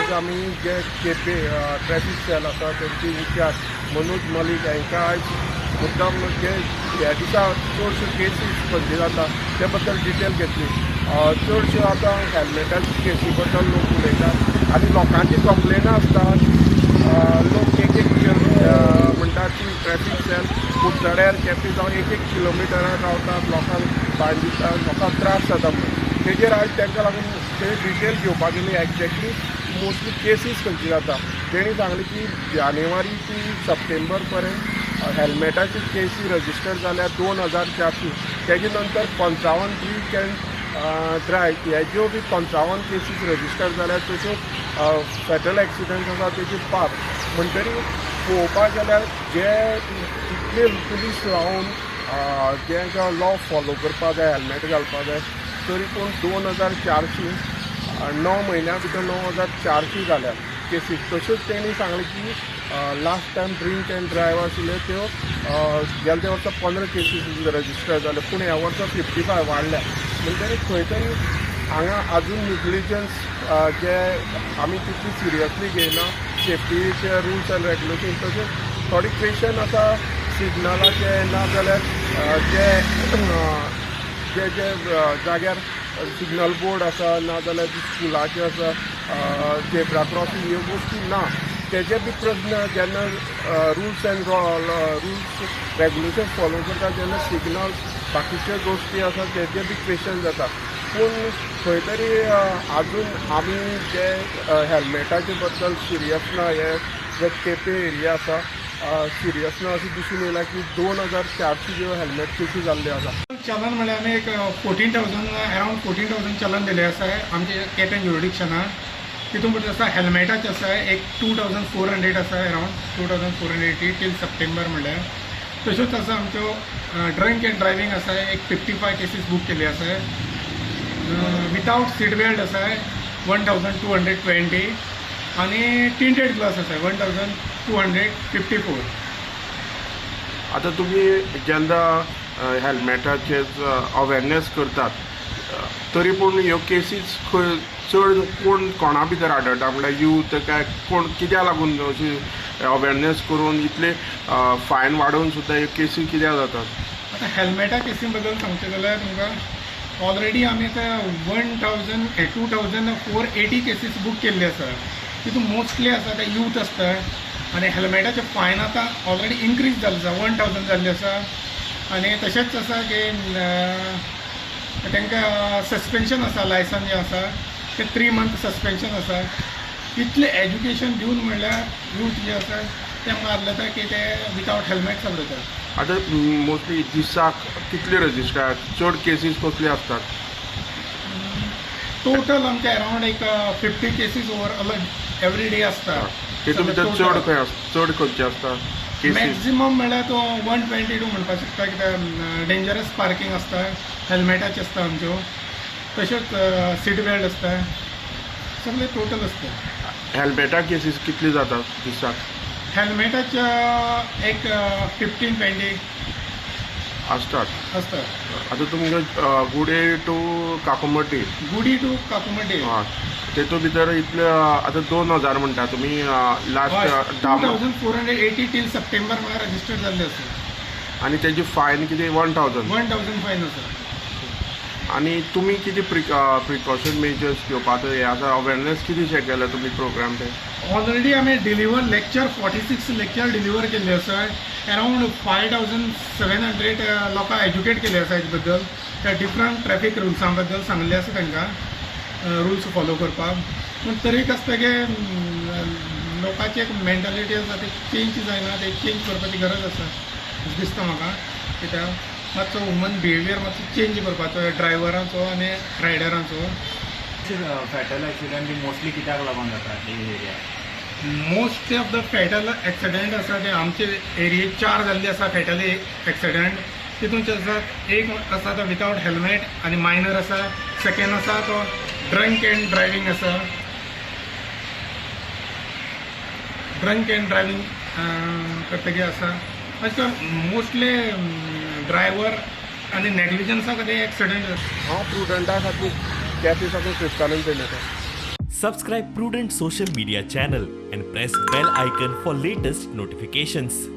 आज आमी जे केपे ट्रॅफिक सेल आसा तेंची इन्चार्ज मनोज मलीक हांकां आयज मुद्दाम जे ह्या दिसा चडश्यो केसीस खंयचे जाता ते बद्दल डिटेल घेतली. चडश्यो आतां हेल्मेटाच्या केसी बद्दल लोक उलयतात आनी लोकांची कंप्लेनां आसतात. लोक एक म्हणटात की ट्रॅफिक सेल खूब चड्यार केपे जावन एक किलोमिटरार रावतात, लोकांक भायर दितात, लोकांक त्रास जाता म्हणून. तेजेर आयज तांकां लागून ते डिटेल घेवपाक गेली एक्झॅक्टली मोस्टली केसीस खंयची जाता. तेणी सांगलें की जानेवारी टू सप्टेंबर पर्यंत हेल्मेटाची केसी रजिस्टर जाल्या 2400. तेजे नंतर 55 ड्रिंक अँड ड्रायव्ह हेज्यो बी 55 केसीस रजिस्टर जाल्यात. तशेंच फॅटल एक्सिडंट आसा तेजी 5. म्हणटरी पळोवपाक गेल्यार जे इतले पुलीस लावन जेंकां लॉ फॉलो करपा जाय, हेल्मेट घालपा जाय, तरी पूण 2400 9 म्हयन्या भितर 9400 जाल्या केसीस. तश्योच तेणी सांगलें की last time drink and drive आशिल्ले त्यो गेल्या वर्सा 15 केसीस रजिस्टर जाले, पूण ह्या वर्सा 55 वाडल्या. म्हणटरी खंय तरी हांगा आजून निग्लिजन्स जे आमी तितली सिरियसली घेयना, सेफ्टीचे रुल्स अँड रेग्युलेशन. तशेंच थोडी क्वेश्चन आसा सिग्नलाचे, ना जाल्यार जे जाग्यार सिग्नल बोर्ड आसा, ना जाल्यार स्कुलाचे आसा, झेब्रा क्रॉसींग ह्यो गोश्टी ना. तेजे बी प्रश्न जेन्ना rules and rules regulation follow करता तेन्ना सिग्नल बाकीच्यो गोश्टी आसा तेजे बी क्वेश्चन जाता. पूण खंय तरी आजून आमी जे हेल्मेटाचे बद्दल सिरियस ना, हे जे केपे एरिया आसा सिरियस ना अशें दिसून येयला की 2400 ज्यो हेल्मेट केसी जाल्ल्यो आसा. चलन म्हळ्यार आमी एक 14,000 अरावंड 14,000 चलन दिले आसा आमचे केपें ज्युरिडिक्शनान. तितून भितर आसा हेल्मेटाचे आसा एक 2400 आसा, अरावंड 2480 टील सप्टेंबर म्हणल्यार. तश्योच आसा आमच्यो ड्रिंक अँड ड्रायव्हिंग आसा एक 55 केसीस बूक केल्ली आसा. विथावट सीट बेल्ट आसा 1220 आनी टिंटेड ग्लास आसा 1254. आतां तुमी जेन्ना हेल्मेटाचे अवेरनेस करतात, तरी पूण ह्यो केसीस चड कोणा भितर आढळटा, म्हळ्यार यूथ काय कोण कित्याक लागून अशी अवेरनेस करून इतले फायन वाडोवन सुद्दां ह्यो केसी कित्याक जातात? आतां हेल्मेटा केसी बद्दल सांगचें जाल्यार तुमकां ऑलरेडी आमी आतां 2480 केसीस बूक केल्ली आसा. तितून मोस्टली आसा ते यूथ आसता आनी हेल्मेटाचे फायन आतां ऑलरेडी इन्क्रीज जाल्ले आसा, 1000 जाल्ले आसा. आनी तशेंच आसा की तांकां सस्पेन्शन आसा, लायसन जें आसा ते 3 month सस्पेन्शन आसा. इतलें एज्युकेशन दिवन म्हणल्यार यूथ जे आसा ते मारलेता की ते विथावट हेल्मेट चलयतात. आतां मोस्टली दिसाक कितले रजिस्टर, चड केसीस कसले आसतात? टोटल आमचे अरावंड एक 50 केसीस ओवर एवरी डे आसता. तेतून भितर चड खंयचे आसता केसीस? मॅक्झिमम म्हणल्यार तो 122 म्हणपाक शकता, कित्याक डेंजरस पार्किंग आसता, हेल्मेटाचे आसता आमच्यो, तश्योच सीट बेल्ट आसता, सगळे टोटल आसता. हेल्मेटा केसीस कितली जातात दिसाक? हेल्मेटाच्या एक 15-20 आसतात. आसतात. आतां तुमकां गुडे टू काकुमटी हय, तेतून भितर इतले आतां 2000 म्हणटा तुमी लास्ट 2480 टील सप्टेंबर म्हळ्यार रजिस्टर जाल्ले आसा. आनी तेजी फायन कितें 1000 फायन आसा. आनी तुमी कितें प्रिकॉशन मेजर्स घेवपाक हे आतां अवेरनेस कितें केला तुमी प्रोग्राम ते? ऑलरेडी आमी डिलिव्हर लेक्चर 46 लेक्चर डिलिव्हर केल्ले आसा. अरावंड 5700 लोकांक एज्युकेट केले आसा हेजे बद्दल. त्या डिफरंट ट्रॅफिक रुल्सां बद्दल सांगले आसा तांकां रुल्स फॉलो करपाक. पूण तरीक आसता की लोकांची एक मेंटेलिटी आसा ती चेंज जायना, ते चेंज करपाची गरज आसा दिसता म्हाका. कित्याक मातसो ह्युमन बिहेवियर मातसो चेंज करपाचो ड्रायव्हरांचो आनी रायडरांचो. फॅटल एक्सिडंट मोस्टली कित्याक लागून जाता ही area? Most of the fatal accident आसा ते आमचे एरियेक 4 जाल्ले आसा फॅटल एक्सिडंट. तितूनचे आसात एक आसा तो विथावट हेल्मेट आनी मायनर आसा. सेकेंड आसा तो ड्रंक अँड ड्रायव्हिंग आसा. ड्रंक अँड ड्रायव्हिंग करतकीर आसा. अशें करून मोस्टली ड्रायव्हर आनी नेग्लिजन्सा खातीर एक्सिडंट. हांव प्रुडंटा खातीर केपें साकून क्रिस्तानून चलयता. Subscribe Prudent social media channel and press bell icon for latest notifications.